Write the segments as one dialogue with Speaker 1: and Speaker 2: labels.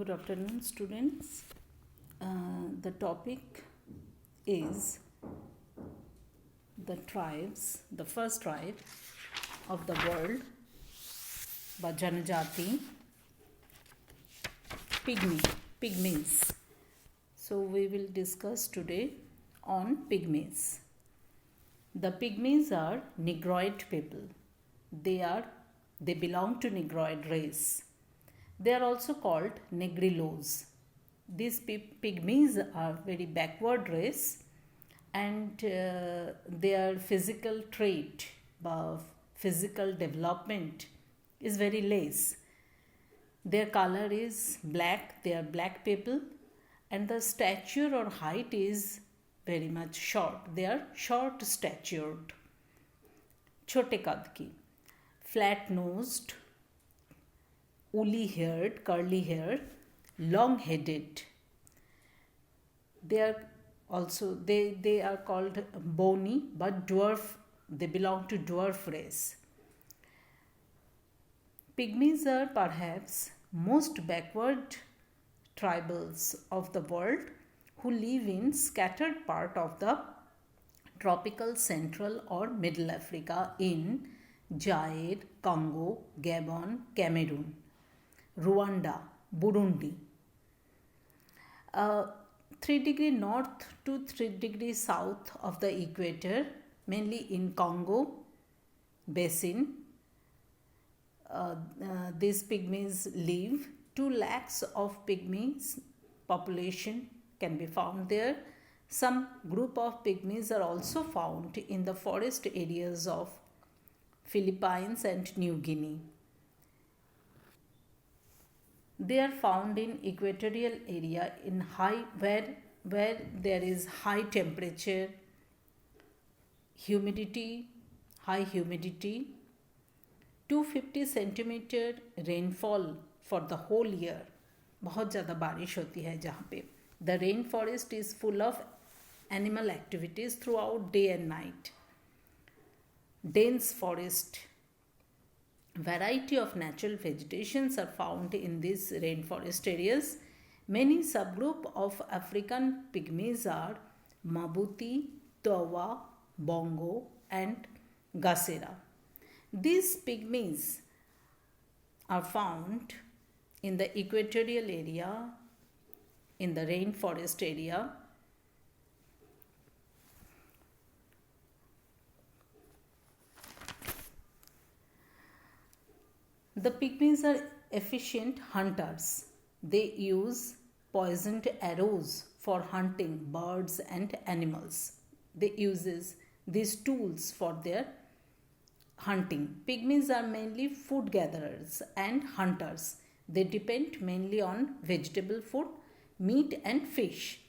Speaker 1: Good afternoon, students. The topic is the tribes, the first tribe of the world, Janajati, pygmies. So we will discuss today on pygmies. The pygmies are Negroid people. They belong to Negroid race. They are also called Negrilos. These pygmies are very backward race, and their physical trait, physical development is very less. Their color is black. They are black people, and the stature or height is very much short. They are short statured, छोटे कद की, flat nosed, woolly haired, curly hair, long headed. They are called bony but dwarf. They belong to dwarf race. Pygmies are perhaps most backward tribals of the world who live in scattered part of the tropical Central or Middle Africa in Zaire, Congo, Gabon, Cameroon, Rwanda, Burundi. 3 degrees north to 3 degrees south of the equator, mainly in Congo basin. These pygmies live. 2 lakhs of pygmies population can be found there. Some group of pygmies are also found in the forest areas of Philippines and New Guinea. They are found in equatorial area in where there is high temperature, high humidity, 250 centimeter rainfall for the whole year. बहुत ज़्यादा बारिश होती है जहाँ पे. The rainforest is full of animal activities throughout day and night. Dense forest. Variety of natural vegetations are found in these rainforest areas. Many subgroup of African pygmies are Mabuti, Towa, Bongo and Gasera. These pygmies are found in the equatorial area, in the rainforest area. The pygmies are efficient hunters. They use poisoned arrows for hunting birds and animals. They use these tools for their hunting. Pygmies are mainly food gatherers and hunters. They depend mainly on vegetable food, meat and fish.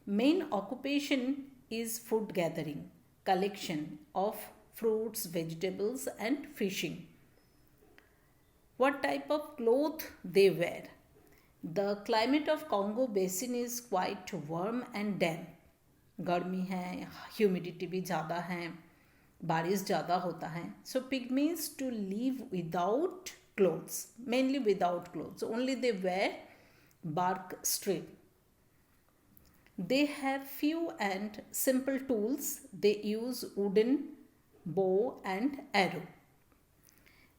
Speaker 1: Main occupation is food gathering, collection of fruits, vegetables and fishing. What type of cloth they wear? The climate of Congo basin is quite warm and damp. गर्मी है, humidity भी ज़्यादा है, बारिश ज़्यादा होता है. So pygmies to live without clothes, mainly without clothes. Only they wear bark strip. They have few and simple tools. They use wooden bow and arrow.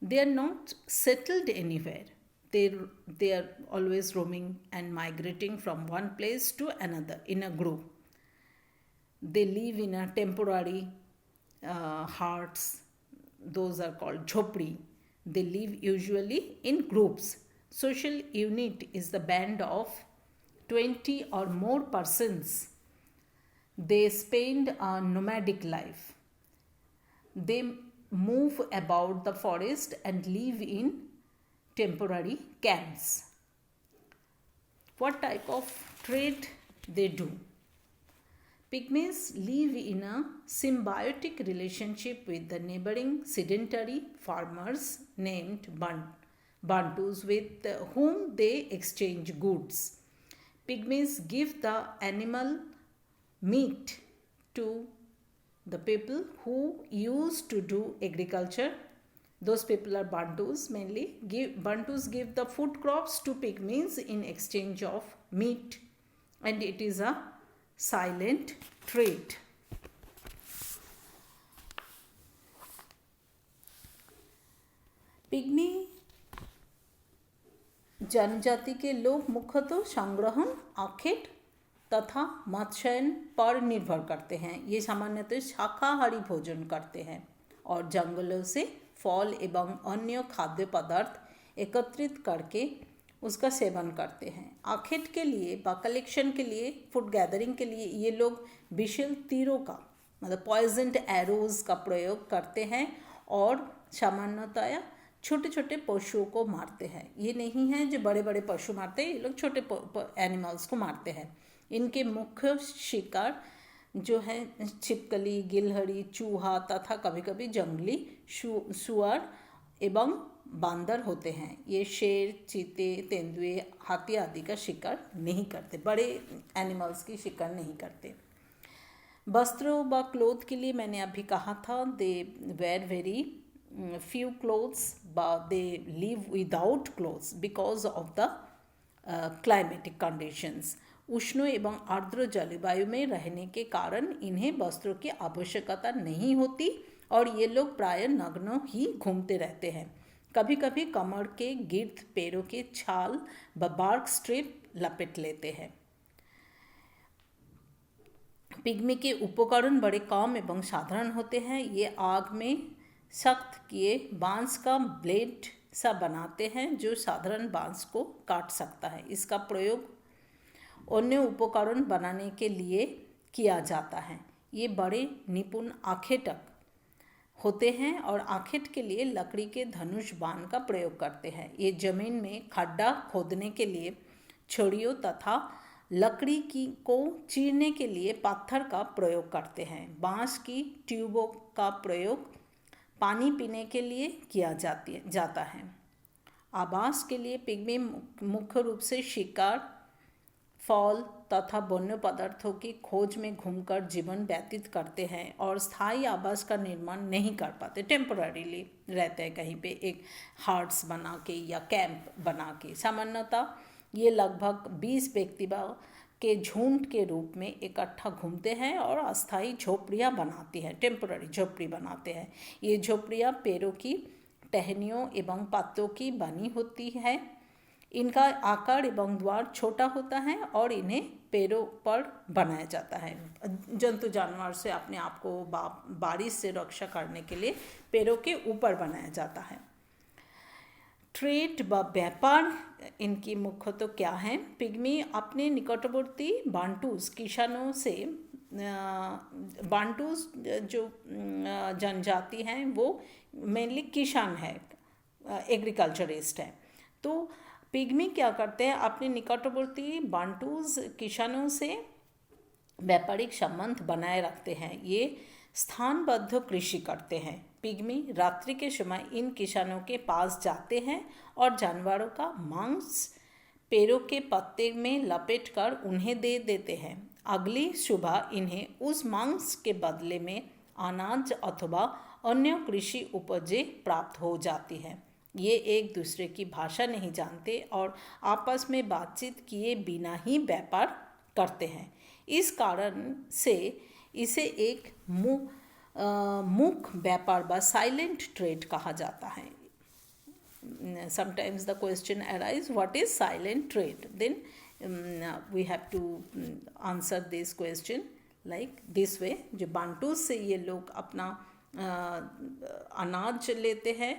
Speaker 1: They are not settled anywhere. They are always roaming and migrating from one place to another in a group. They live in a temporary huts. Those are called jhopri. They live usually in groups. Social unit is the band of 20 or more persons. They spend a nomadic life. They move about the forest and live in temporary camps. What type of trade they do? Pygmies live in a symbiotic relationship with the neighboring sedentary farmers named Bantus, with whom they exchange goods. Pygmies give the animal meat to the people who used to do agriculture. Those people are Bantus mainly. Bantus give the food crops to pygmies in exchange of meat, and it is a silent trade. Pygmy जनजाति के लोग मुख्यतः संग्रहण, आखेट तथा मत्स्यायन पर निर्भर करते हैं। ये सामान्यतः शाकाहारी भोजन करते हैं और जंगलों से फल एवं अन्य खाद्य पदार्थ एकत्रित करके उसका सेवन करते हैं। आखेट के लिए व कलेक्शन के लिए, फूड गैदरिंग के लिए ये लोग विषैले तीरों का मतलब पॉइजन्ड एरोज का प्रयोग करते हैं और सामान्यतया छोटे छोटे पशुओं को मारते हैं। ये नहीं है जो बड़े बड़े पशु मारते हैं, ये लोग छोटे एनिमल्स को मारते हैं। इनके मुख्य शिकार जो है छिपकली, गिलहरी, चूहा तथा कभी कभी जंगली सुअर एवं बांदर होते हैं। ये शेर, चीते, तेंदुए, हाथी आदि का शिकार नहीं करते, बड़े एनिमल्स की शिकार नहीं करते। वस्त्रों व क्लोथ के लिए मैंने अभी कहा था they were very few clothes, but they live without clothes because of the climatic conditions. उष्ण एवं आर्द्र जलवायु में रहने के कारण इन्हें वस्त्रों की आवश्यकता नहीं होती और ये लोग प्रायः नग्न ही घूमते रहते हैं। कभी कभी कमर के गिर्द पैरों के छाल व बार्क स्ट्रिप लपेट लेते हैं। पिग्मी के उपकरण बड़े कम एवं साधारण होते हैं। ये आग में सख्त किए बांस का ब्लेड सा बनाते हैं जो साधारण बांस को काट सकता है। इसका प्रयोग अन्य उपकरण बनाने के लिए किया जाता है। ये बड़े निपुण आखेटक होते हैं और आखेट के लिए लकड़ी के धनुष बाण का प्रयोग करते हैं। ये जमीन में खड्डा खोदने के लिए छड़ियों तथा लकड़ी को चीरने के लिए पत्थर का प्रयोग करते हैं। बांस की ट्यूबों का प्रयोग पानी पीने के लिए किया जाता है। आवास के लिए पिग्मी मुख्य रूप से शिकार, फल तथा वन्य पदार्थों की खोज में घूमकर जीवन व्यतीत करते हैं और स्थायी आवास का निर्माण नहीं कर पाते। टेम्पररीली रहते हैं कहीं पे एक हट्स बना के या कैंप बना के। सामान्यतः ये लगभग 20 व्यक्ति के झुंड के रूप में इकट्ठा घूमते हैं और अस्थायी झोपड़ियाँ बनाती हैं, टेम्पररी झोपड़ी बनाते हैं। ये झोपड़ियाँ पेड़ों की टहनियों एवं पत्तों की बनी होती है। इनका आकार एवं द्वार छोटा होता है और इन्हें पेड़ों पर बनाया जाता है। जंतु जानवर से अपने आप को बारिश से रक्षा करने के लिए पेड़ों के ऊपर बनाया जाता है। ट्रेड व व्यापार इनकी मुख्य तो क्या है? पिग्मी अपने निकटवर्ती बांटूस किसानों से, बांटूस जो जनजाति हैं वो मेनली किसान है, एग्रीकल्चरिस्ट है। तो पिग्मी क्या करते हैं, अपने निकटवर्ती बांटूस किसानों से व्यापारिक संबंध बनाए रखते हैं। ये स्थानबद्ध कृषि करते हैं। पिग्मी रात्रि के समय इन किसानों के पास जाते हैं और जानवरों का मांस पेड़ों के पत्ते में लपेटकर उन्हें दे देते हैं। अगली सुबह इन्हें उस मांस के बदले में अनाज अथवा अन्य कृषि उपजें प्राप्त हो जाती हैं। ये एक दूसरे की भाषा नहीं जानते और आपस में बातचीत किए बिना ही व्यापार करते हैं। इस कारण से इसे एक मूक व्यापार व साइलेंट ट्रेड कहा जाता है। Sometimes the question arises, what is silent trade? Then we have to answer this question like this way. जो बांटूस से ये लोग अपना अनाज लेते हैं,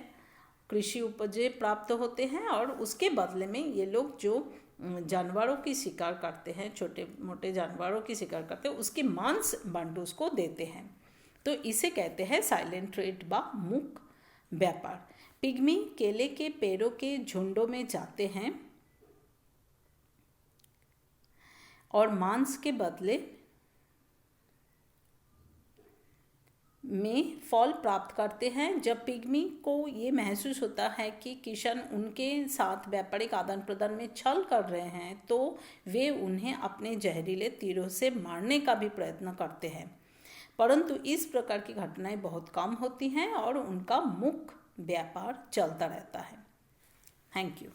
Speaker 1: कृषि उपजें प्राप्त होते हैं और उसके बदले में ये लोग जो जानवरों की शिकार करते हैं, छोटे मोटे जानवरों की शिकार करते हैं, उसके मांस बांटूस को देते हैं। तो इसे कहते हैं साइलेंट ट्रेड व मूक व्यापार। पिग्मी केले के पेड़ों के झुंडों में जाते हैं और मांस के बदले में फल प्राप्त करते हैं। जब पिग्मी को ये महसूस होता है कि किसान उनके साथ व्यापारिक आदान प्रदान में छल कर रहे हैं, तो वे उन्हें अपने जहरीले तीरों से मारने का भी प्रयत्न करते हैं, परंतु इस प्रकार की घटनाएं बहुत कम होती हैं और उनका मुख व्यापार चलता रहता है। Thank you.